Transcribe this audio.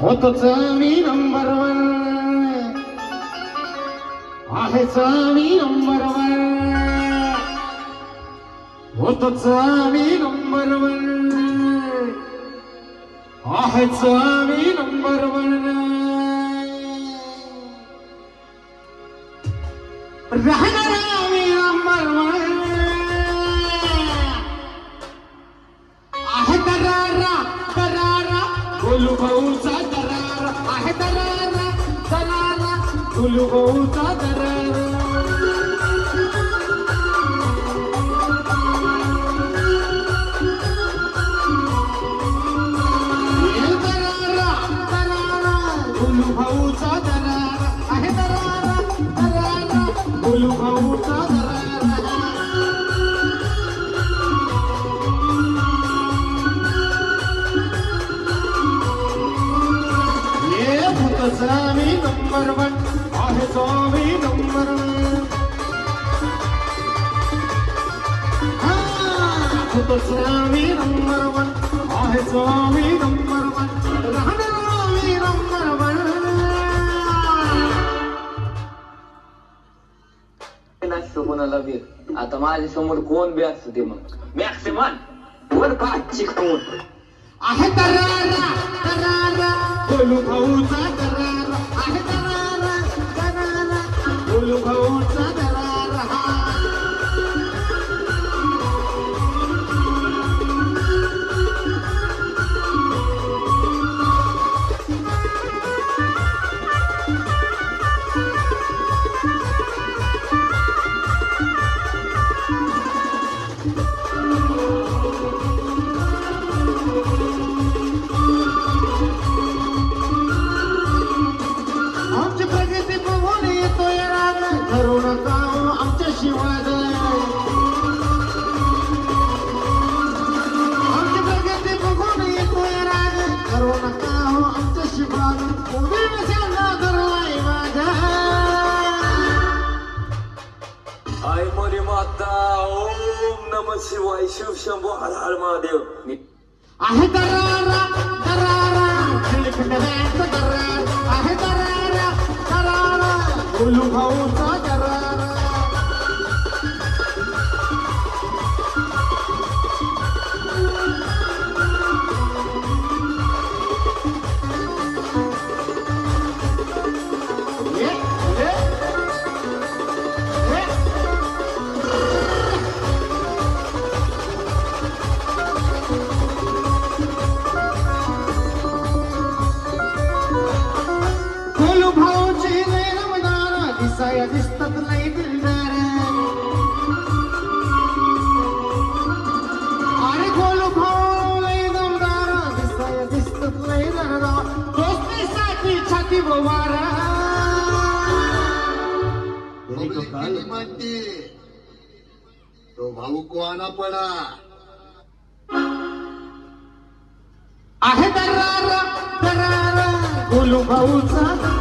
होतोच मी number one, आहेच मी number one, होतोच मी नंबर वन, आहेच मी नंबर वन, राहणार मी नंबर वन, आहे दरारा दरारा गोलू भाऊचा दरारा, आहे दरारा दरारा गोलू भाऊचा दरारा, दरारा दरारा गोलू भाऊचा दरारा, आहे दरारा दरारा गोलू भाऊचा दरारा, मी नंबर वन, आहे स्वामी नंबर वन, होतो स्वामी नंबर वन, आहे स्वामी नंबर वन, राहणार मी नंबर वन. कोणाला बी आता माझ्या समोर कोण बी असू दे मग मॅक्सिमम वर का चिकटून आहे दरारा दरारा गोलू भाऊचा दरारा, आहे दरारा दरारा गोलू भाऊचा दरारा, आमची प्रगती बघून येतोय राग, करू नका आमच्या शिवाय, आमची प्रगती बघून येतोय राग, करू नका आमच्या शिवाय, उभी नशाला धरलाय माझ्या, आई मोरी माता ओम नमः शिवाय शिव शंभो हर हर महादेव. आहे दरारा दरारा खिळखिळ्यांचा दरारा, आहे दरारा दरारा गोलू भाऊचा दरारा, गोलू भाऊची लय नमदार, दिसाया दिसतात लय दिलदार, अरे गोलू भाऊ लय दमदार, दिसाया दिसतात लय दमदार, दोस्तीसाठी छाती बोवारा, म्हणते तो भाऊ कोणा पडा, आहे दरारा दरारा गोलू भाऊचा